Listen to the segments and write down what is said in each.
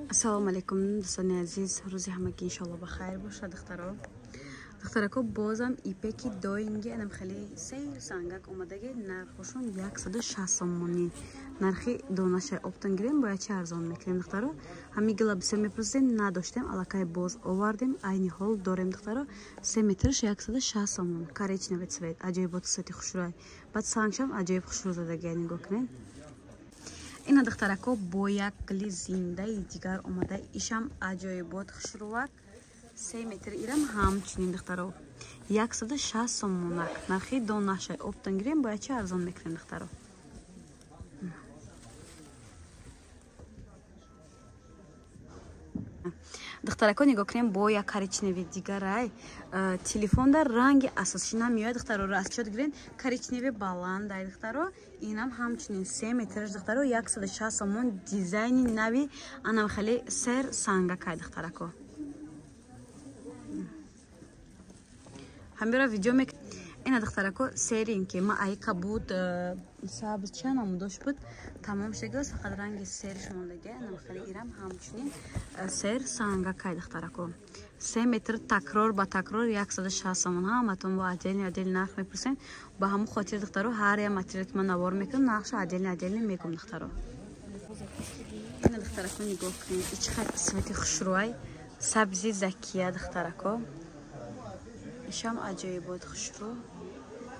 ассалому алайкум дӯстони азиз, рӯзи ҳамагӣ иншоалло ба хайр бошад. духтарако бозам ипеки доинги анам хеле сейр сангак омадаги нархошон 160 сомонӣ. нархи донашай оптон гирем бояд чи арзон мекунем духтаро. ҳами гила бисёр мепурсидем, надоштем, аллакай боз овардем, айни ҳол дорем духтаро. 3 метрш 160 сомон, коричневый цвет, аҷоибот сати хушрӯй. баъд сангшам аҷоиб хушрӯзадагия нигоҳ кунед. ина духтарако бо як гили зиндаи дигар омада, ишам аҷоибот хушрӯвак 3 метр ирам ҳамчунин духтаро 160 сомонак. нархи донашай оптон гирем бояд чи арзон мекунем духтаро. духтарако нигоҳ кунем бо як коричневи дигарай телефонда ранги асосӣ намеояд духтаро. расчёт гирен коричневи баландай духтаро. инам ҳамчунин 3 метраш духтаро 160 сомон. дизайни нави анам хеле сер сангакай духтарако. ҳамира видео мек ина духтарако серин ки ма ай кабуд сабз чанам дош буд тамом шегас фақат ранги сериш мондагия. анам хеле ирам ҳамчунин сер сангакай духтарако. 3 метр такрор ба такрор 160 сомон. ҳаматон бо отдельный нарх мепурсен. ба ҳамон хотир духтаро ҳар я материал ки ман навор мекунам нархша отдельный мегум духтаро. ина духтарако нигоҳ кунед ичқадр свети хушрӯай сабзи закия духтарако. ишам аҷоибот хушрӯ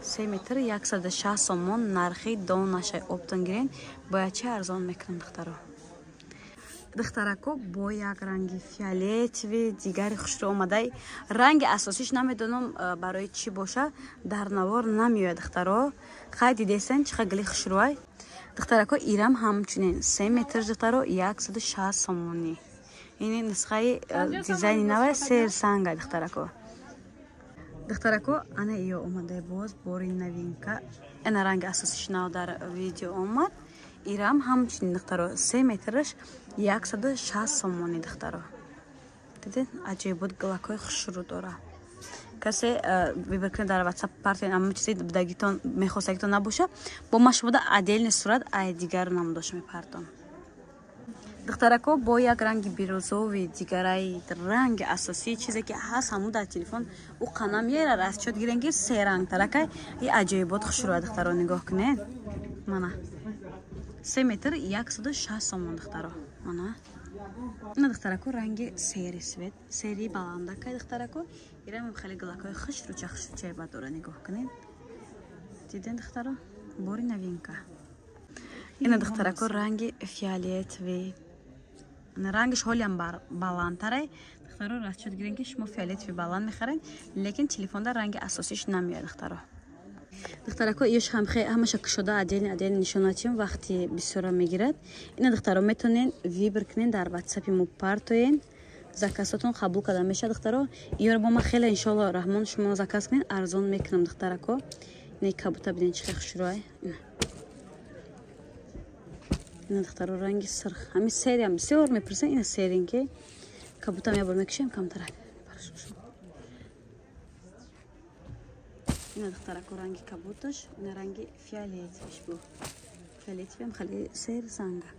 3 метр 160 сомон. нархи донашай оптон гирен бояд чи арзон мекунам духтаро. духтарако бо як ранги фиолетови дигари хушрӯ омадай. ранги асосиш намедонам барои чӣ боша, дар навор намеояд духтаро. хай дидесен чӣ қадр гили хушрӯай. духтарако ирам ҳамчунин 3 метр духтаро 160 сомонӣ. ини нусхаи дизайни навай сер сангай духтарако. духтарако ана иё омадай боз бори новинка. ана ранги асосиш нав дар видео омад. ирам ҳамчунин духтаро 3 метраш 160 сомонӣ духтаро. дидед аҷоибот гилакҳои хушрӯ дора. касе вибр кунед дар ватсап партен ама чизи дагитон мехостагитон набоша, бо машбуда отдельный сурат ай дигар намудош мепардом. духтарако бо як ранги бирӯзови дигарай ранги асосии чизе ки ҳаст ҳамун дар телефон у қанам ера расчёт гиренги се ранг таракай и аҷоибот хушрӯа духтаро нигоҳ кунед. мана 3 метр 160 сомон духтаро. мана ина духтарако ранги сери свет сери баландакай духтарако. ирам хеле гилакҳои хушрӯчаи ба дора нигоҳ кунед. диден духтаро бори новинка. ина духтарако ранги фиолетови рангиш ҳолиам баландтарай духтаро. расчёт гирен ки шумо фиолетови баланд мехарен, лекин телефонда ранги асосиш намеояд духтаро. духтарако иёш ҳамаша кушода отдельный нишонатиён вақти бисёра мегирад. ина духтаро метонен вибр кунен дар ватсапи мо партоен. заказотон қабул карда мешавад духтаро. иёро бо ма хеле иншоалло раҳмон шумо заказ кунен арзон мекунам духтарако. ина кабута биден чӣ хушрӯай. ина духтаро ранги сирх ҳами сериам бисёр мепурсен. ина серин ки кабутам ябор мекушем камтарак. ина духтарако ранги кабуташ ина ранги фиолетовиш бу фиолетовиам хеле сер сангак.